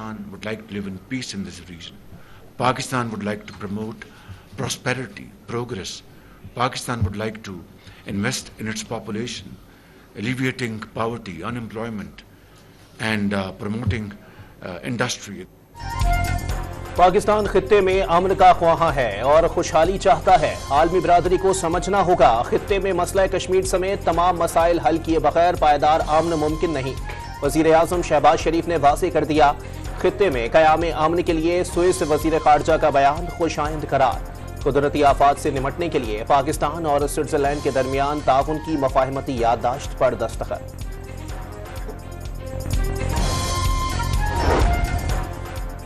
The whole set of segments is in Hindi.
Pakistan would like to live in peace in this region. Pakistan would like to promote prosperity, progress. Pakistan would like to invest in its population, alleviating poverty, unemployment, and promoting industry. Pakistan खित्ते में अमन का ख्वाहा है और खुशहाली चाहता है। आलमी बिरादरी को समझना होगा, खित्ते में मसला कश्मीर समेत तमाम मसाइल हल किए बगैर पायदार अमन मुमकिन नहीं। वजीर आजम शहबाज शरीफ ने वाज़ेह कर दिया, खित्ते में क़याम अमन के लिए स्विस वजीर खारजा का बयान खुशाइंद करार। कुदरती आफात से निमटने के लिए पाकिस्तान और स्विट्जरलैंड के दरमियान ताउन की मफाहमती याददाश्त पर दस्तखत।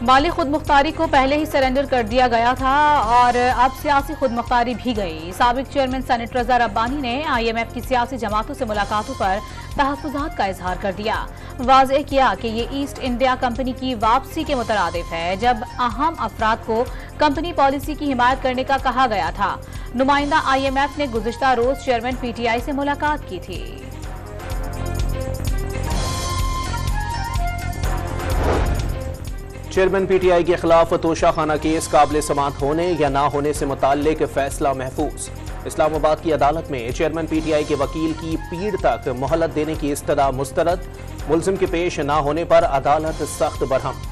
माली खुदमुख्तारी को पहले ही सरेंडर कर दिया गया था और अब सियासी खुदमुख्तारी भी गई। साबिक चेयरमैन सेनेटर रज़ा रब्बानी ने IMF की सियासी जमातों से मुलाकातों पर तहफ़्फ़ुज़ात का इजहार कर दिया। वाज़ेह किया कि ये ईस्ट इंडिया कंपनी की वापसी के मुतरादिफ है, जब अहम अफराद को कंपनी पॉलिसी की हिमायत करने का कहा गया था। नुमाइंदा IMF ने गुज़िश्ता रोज चेयरमैन PTI से मुलाकात की थी। चेयरमैन PTI के खिलाफ तोशाखाना केस काबिल समाअत होने या ना होने से मुताल्लिक फैसला महफूज। इस्लामाबाद की अदालत में चेयरमैन PTI के वकील की पीड़ तक मोहलत देने की इस्तदा मुस्तरद। मुल्जिम के पेश ना होने पर अदालत सख्त बरहम।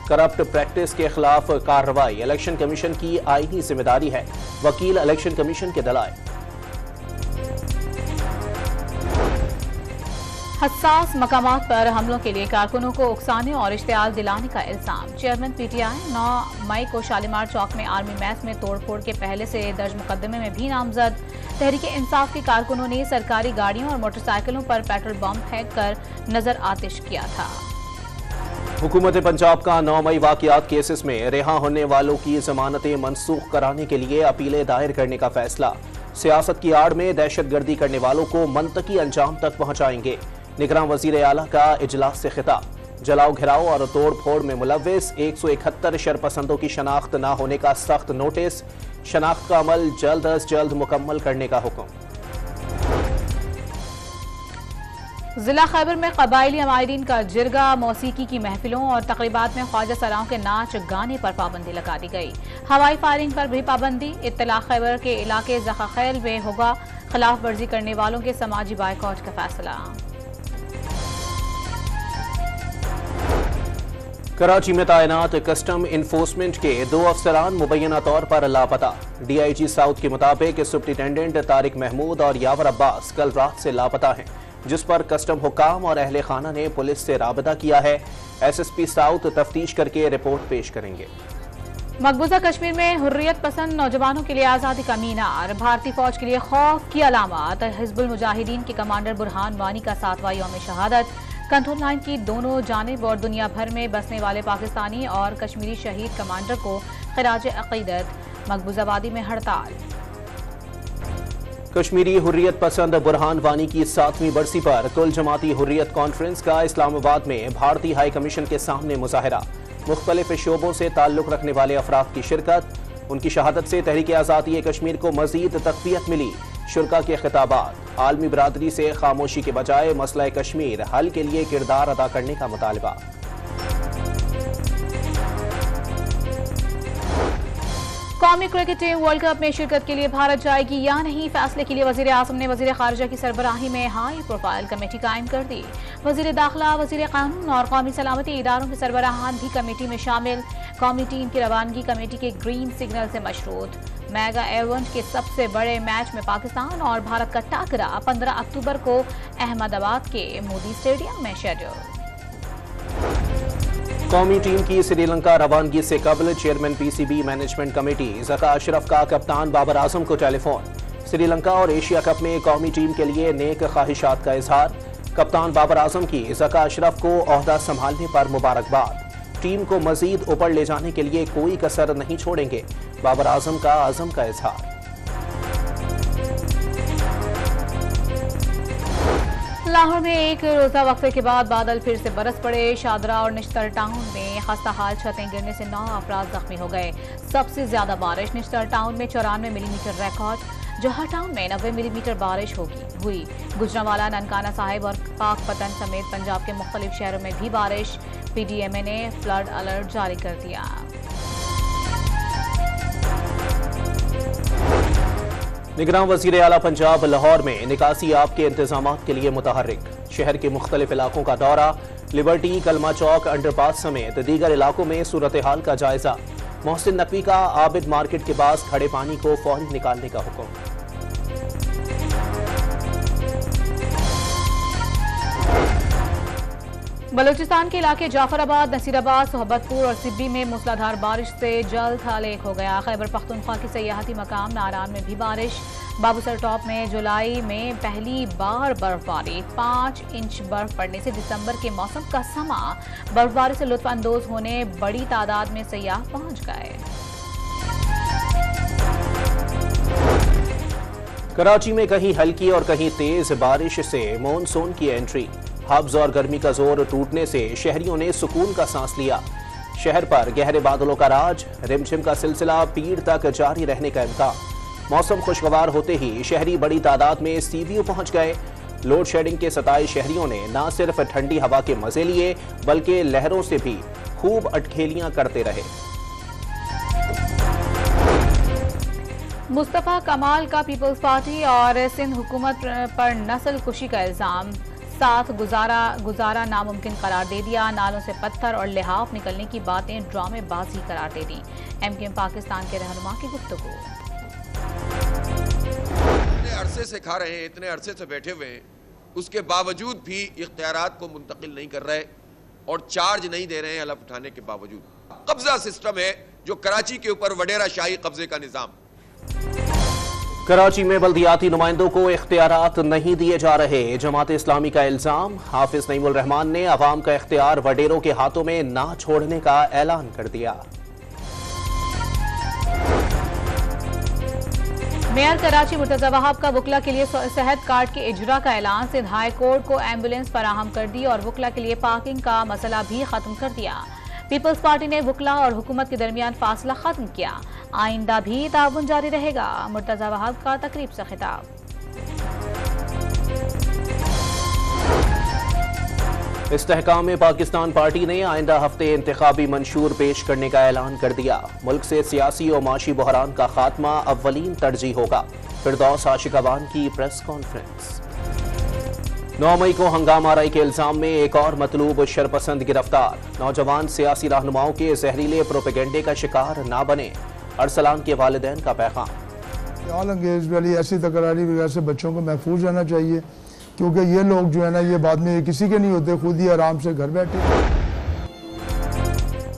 करप्ट प्रैक्टिस के खिलाफ कार्रवाई इलेक्शन कमीशन की आईनी जिम्मेदारी है, वकील इलेक्शन कमीशन के दलाए। हसास मकामात पर हमलों के लिए कारकुनों को उकसाने और इश्तियाल दिलाने का इल्जाम। चेयरमैन PTI 9 मई को शालीमार चौक में आर्मी मैस में तोड़फोड़ के पहले से दर्ज मुकदमे में भी नामजद। तहरीक इंसाफ के कारकुनों ने सरकारी गाड़ियों और मोटरसाइकिलों पर पेट्रोल बम फेंक कर नजर आतिश किया था। हुकूमत पंजाब का 9 मई वाक़ियात केसेस में रिहा होने वालों की जमानतें मनसूख कराने के लिए अपीलें दायर करने का फैसला। सियासत की आड़ में दहशतगर्दी करने वालों को मंतकी अंजाम तक पहुंचाएंगे। निगरान वजीर आला का इजलास से खिताब। जलाओ घिराओ और तोड़ फोड़ में मुलव्विस 171 शरपसंदों की शनाख्त न होने का सख्त नोटिस। शनाख्त का अमल जल्द अज जल्द मुकम्मल करने का हुक्म। जिला खैबर में कबायली अमायरीन का जिरगा, मौसीकी की महफिलों और तकरीबात में ख्वाजा सराओं के नाच गाने पर पाबंदी लगा दी गई। हवाई फायरिंग पर भी पाबंदी। इत्तला खैबर के इलाके ज़ख़ख़ैल में होगा खिलाफ वर्जी करने वालों के समाजी बायकॉट का फैसला। कराची में तैनात कस्टम इन्फोर्समेंट के 2 अफसरान मुबैना तौर पर लापता। DIG साउथ के मुताबिक सुप्रिटेंडेंट तारिक महमूद और यावर अब्बास कल रात से लापता हैं, जिस पर कस्टम हुक्काम और अहले खाना ने पुलिस से राबता किया है। SSP साउथ तफ्तीश करके रिपोर्ट पेश करेंगे। मकबूजा कश्मीर में हुर्रियत पसंद नौजवानों के लिए आज़ादी का मीनार। भारतीय फौज के लिए खौफ की अलामत। हिजबुल मुजाहिदीन के कमांडर बुरहान वानी का 7वां यौम शहादत। कंट्रोल लाइन की दोनों जानिब और दुनिया भर में बसने वाले पाकिस्तानी और कश्मीरी शहीद कमांडर को खिराज अकीदत। मकबूजाबादी में हड़ताल। कश्मीरी हुर्रियत पसंद बुरहान वानी की 7वीं बरसी पर कुल जमाती हुर्रियत कॉन्फ्रेंस का इस्लामाबाद में भारतीय हाई कमीशन के सामने मुजाहरा। मुख्तलिफ शोबों से ताल्लुक रखने वाले अफराद की शिरकत। उनकी शहादत से तहरीक आज़ादी कश्मीर को मजीद तक़वियत मिली। शुरका के खिताबात। आलमी बिरादरी से खामोशी के बजाय मसला कश्मीर हल के लिए किरदार अदा करने का मुतालबा। कौमी क्रिकेट टीम वर्ल्ड कप में शिरकत के लिए भारत जाएगी या नहीं, फैसले के लिए वजीर आजम ने वजीर खारजा की सरबराही में हाई प्रोफाइल कमेटी कायम कर दी। वजीर दाखिला, वजीर कानून और कौमी सलामती इदारों के सरबराहान भी कमेटी में शामिल। कौमी टीम की रवानगी कमेटी के ग्रीन सिग्नल से मशरूत। मेगा इवेंट के सबसे बड़े मैच में पाकिस्तान और भारत का टाकरा 15 अक्टूबर को अहमदाबाद के मोदी स्टेडियम में शेड्यूल। कौमी टीम की श्रीलंका रवानगी से कबल chairman PCB management committee Zaka Ashraf का कप्तान बाबर आजम को टेलीफोन। श्रीलंका और एशिया कप में कौमी टीम के लिए नेक ख्वाहिशात का इजहार। कप्तान बाबर आजम की ज़का अशरफ को ओहदा संभालने पर मुबारकबाद। टीम को मजीद ऊपर ले जाने के लिए कोई कसर नहीं छोड़ेंगे, बाबर आजम का आज़म का इजहार। लाहौर में एक रोजा वक्फे के बाद बादल फिर से बरस पड़े। शादरा और निश्तर टाउन में खस्ताहाल छतें गिरने से 9 अफराद जख्मी हो गए। सबसे ज्यादा बारिश निश्तर टाउन में 94 मिलीमीटर रिकॉर्ड। जौहर टाउन में 90 मिलीमीटर बारिश हुई। गुजरांवाला, ननकाना साहिब और पाकपतन समेत पंजाब के मुख्तलिफ शहरों में भी बारिश। PDMA ने फ्लड अलर्ट जारी कर दिया। निगरान वज़ीर आला पंजाब लाहौर में निकासी आब के इंतजाम के लिए मुतहर्रिक। शहर के मुख्तलिफ इलाकों का दौरा, लिबर्टी, कलमा चौक, अंडरपास समेत दीगर इलाकों में सूरत हाल का जायजा। मोहसिन नकवी का आबिद मार्केट के पास खड़े पानी को फौरी निकालने का हुक्म। बलूचिस्तान के इलाके जाफराबाद, नसीराबाद, सोहबतपुर और सिब्बी में मूसलाधार बारिश से जल्द हालेक हो गया। खैबर पख्तूनख्वा के सयाहती मकाम नारान में भी बारिश। बाबूसर टॉप में जुलाई में पहली बार बर्फबारी। 5 इंच बर्फ पड़ने से दिसंबर के मौसम का समा। बर्फबारी से लुत्फ अंदोज होने बड़ी तादाद में सयाह पहुंच गए। कराची में कहीं हल्की और कहीं तेज बारिश से मॉनसून की एंट्री। हब्स और गर्मी का जोर टूटने से शहरियों ने सुकून का सांस लिया। शहर पर गहरे बादलों का राज, रिमझिम का सिलसिला पीर तक जारी रहने का इम्कान। मौसम खुशगवार होते ही शहरी बड़ी तादाद में सीवीयू पहुंच गए। लोड शेडिंग के सताए शहरियों ने न सिर्फ ठंडी हवा के मजे लिए बल्कि लहरों से भी खूब अटखेलियां करते रहे। मुस्तफा कमाल का पीपल्स पार्टी और सिंध हुकूमत पर नस्ल कुशी का इल्जाम। साथ गुजारा नामुमकिन करार दे दिया। नालों से पत्थर और लिहाफ निकलने की बातें ड्रामेबाजी करार दे दी। MKM पाकिस्तान के रहनुमा की गुफ्तगू। इतने अरसे से खा रहे हैं, इतने अरसे से बैठे हुए हैं, उसके बावजूद भी इख्तियारात को मुंतकिल नहीं कर रहे और चार्ज नहीं दे रहे हैं हलफ उठाने के बावजूद। कब्जा सिस्टम है जो कराची के ऊपर वडेरा शाही कब्जे का निजाम। कराची में बल्दियाती नुमाइंदों को इख्तियारात नहीं दिए जा रहे। जमात इस्लामी का इल्जाम। हाफिज नईमुल रहमान ने अवाम का इख्तियार वडेरों के हाथों में ना छोड़ने का ऐलान कर दिया। मेयर कराची मुर्तजा वहाब का वुकला के लिए सेहत कार्ड के इजरा का ऐलान। सिंध हाई कोर्ट को एम्बुलेंस फराहम कर दी और वुकला के लिए पार्किंग का मसला भी खत्म कर दिया। पीपल्स पार्टी ने वुकला और हुकूमत के दरमियान फासला खत्म किया। आइंदा भी ताउन जारी रहेगा। मुर्तजा वहाब का तकरीब से खिताब। इस्तेहकाम में पाकिस्तान पार्टी ने आइंदा हफ्ते इंतखाबी मंशूर पेश करने का ऐलान कर दिया। मुल्क से सियासी और माशी बहरान का खात्मा अव्वलीन तरजीह होगा। फिरदौस आशिक अवान की प्रेस कॉन्फ्रेंस। 9 मई को हंगामा आराई के इल्जाम में एक और मतलूब शरपसंद गिरफ्तार। नौजवान सियासी रहनुमाओं के जहरीले प्रोपेगेंडे का शिकार ना बने। अरसलान के वालिदैन का पैगाम। ऑल अंगेज वाली ऐसी तकरारी वगैरह से बच्चों को महफूज रहना चाहिए, क्योंकि ये लोग जो है ना, ये बाद में किसी के नहीं होते, खुद ही आराम से घर बैठे।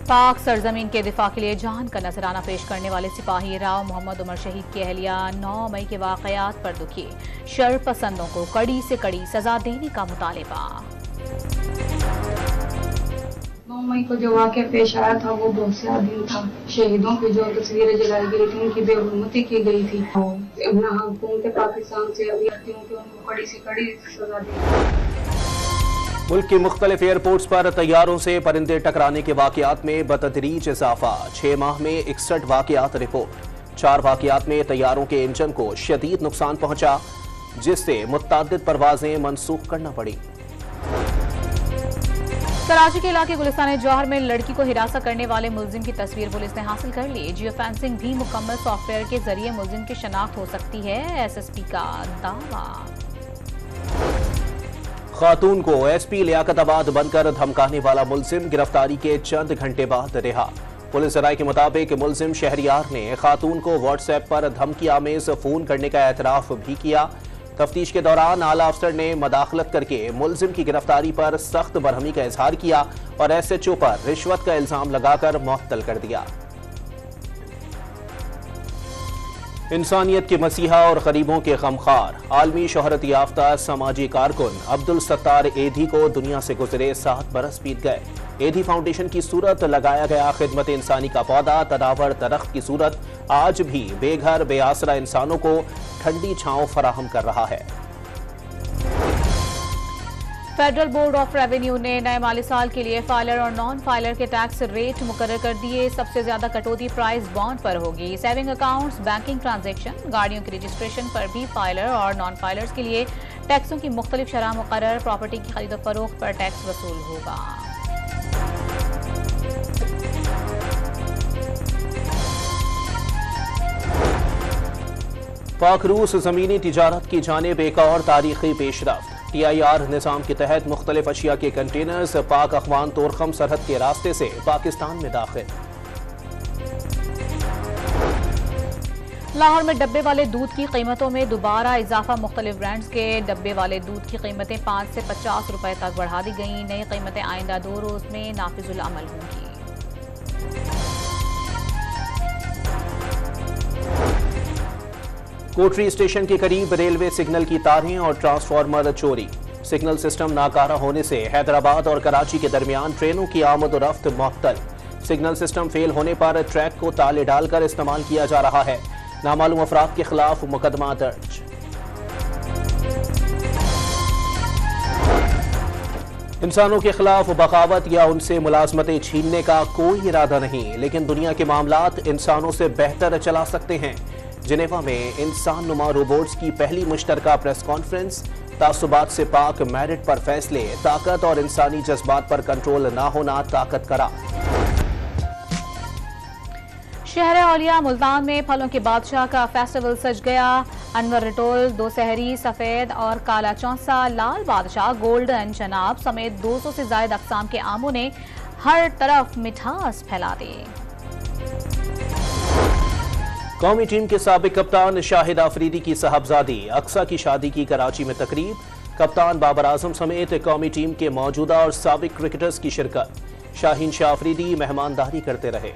पाक सरजमीन के दिफा के लिए जान का नजराना पेश करने वाले सिपाही राव मोहम्मद उमर शहीद की अहलिया 9 मई के वाकयात पर दुखी। शरपसंदों को कड़ी से कड़ी सजा देने का मुतालिबा। 9 मई को जो वाक़या पेश आया था वो बहुत सा दिन था। शहीदों की जो तस्वीरें जलाई गई थी, उनकी बेहुरमती की गई थी। हुकूमत पाकिस्तान से अभ्यर्थियों की उनको कड़ी से कड़ी सजा दी। मुल्क के मुख्तलिफ एयरपोर्ट्स पर तैयारों से परिंदे टकराने के वाकयात में बतदरीज इजाफा। 6 माह में 61 वाकयात रिपोर्ट। 4 वाकयात में तैयारों के इंजन को शदीद नुकसान पहुंचा, जिससे मुत्तादिद परवाजें मनसूख करना पड़ी। कराची के इलाके गुलिस्तान जौहर में लड़की को हिरासत करने वाले मुलजिम की तस्वीर पुलिस ने हासिल कर ली। जियो फेंसिंग भी मुकम्मल सॉफ्टवेयर के जरिए मुलजिम की शनाख्त हो सकती है। SSP का दावा। खातून को SP लियाकताबाद बनकर धमकाने वाला मुलजिम गिरफ्तारी के चंद घंटे बाद रिहा। पुलिस राय के मुताबिक मुलजिम शहरियार ने खातून को व्हाट्सएप पर धमकी आमेज फोन करने का एतराफ भी किया। तफ्तीश के दौरान आला अफसर ने मदाखलत करके मुलजिम की गिरफ्तारी पर सख्त बरहमी का इजहार किया और SHO पर रिश्वत का इल्जाम लगाकर मुअत्तल कर दिया। इंसानियत के मसीहा और गरीबों के गमखार आलमी शोहरत याफ्ता समाजी कारकुन अब्दुल सत्तार एधी को दुनिया से गुजरे 7 बरस बीत गए। एधी फाउंडेशन की सूरत लगाया गया खिदमत इंसानी का पौधा तनावर दरख्त की सूरत आज भी बेघर बेआसरा इंसानों को ठंडी छांव फराहम कर रहा है। फेडरल बोर्ड ऑफ रेवेन्यू ने नए माली साल के लिए फाइलर और नॉन फाइलर के टैक्स रेट मुकर्रर कर दिए। सबसे ज्यादा कटौती प्राइस बॉन्ड पर होगी। सेविंग अकाउंट्स, बैंकिंग ट्रांजैक्शन, गाड़ियों की रजिस्ट्रेशन पर भी फाइलर और नॉन फाइलर्स के लिए टैक्सों की मुख्तलिफ शरह मुकर्रर। प्रॉपर्टी की खरीद फरोख्त पर टैक्स वसूल होगा। पाक रूस ज़मीनी तिजारत की जानिब एक और तारीखी पेशरफ्त। TIR निज़ाम के तहत मुख्तलिफ अशिया के कंटेनर्स पाक अफगान तोरखम सरहद के रास्ते से पाकिस्तान में दाखिल। लाहौर में डब्बे वाले दूध की कीमतों में दोबारा इजाफा। मुख्तलिफ ब्रांड्स के डब्बे वाले दूध की कीमतें 5 से 50 रुपए तक बढ़ा दी गई। नई कीमतें आइंदा 2 रोज में नाफिजुल अमल होंगी। कोटरी स्टेशन के करीब रेलवे सिग्नल की तारें और ट्रांसफार्मर चोरी। सिग्नल सिस्टम नाकारा होने से हैदराबाद और कराची के दरमियान ट्रेनों की आमद और रफ्त मुअत्तल। सिग्नल सिस्टम फेल होने पर ट्रैक को ताले डालकर इस्तेमाल किया जा रहा है। नामालूम अफराद के खिलाफ मुकदमा दर्ज। इंसानों के खिलाफ बगावत या उनसे मुलाजमतें छीनने का कोई इरादा नहीं, लेकिन दुनिया के मामलात इंसानों से बेहतर चला सकते हैं। जिनेवा में इंसान नुमा रोबोट्स की पहली मुश्तरका प्रेस कॉन्फ्रेंस। तासुबात से पाक मेरिट पर फैसले। ताकत और इंसानी जज्बात पर कंट्रोल ना होना ताकत करा। शहर औलिया मुल्तान में फलों के बादशाह का फेस्टिवल सज गया। अनवर रटोल, दो सहरी, सफेद और काला चौसा, लाल बादशाह, गोल्डन जनाब समेत 200 से ज्यादा अक़साम के आमों ने हर तरफ मिठास फैला दी। कौमी टीम के साबिक कप्तान शाहिद आफरीदी की साहबजादी अक्सा की शादी की कराची में तकरीब। कप्तान बाबर आजम समेत कौमी टीम के मौजूदा और साबिक क्रिकेटर्स की शिरकत। शाहीन शाह आफरीदी मेहमानदारी करते रहे।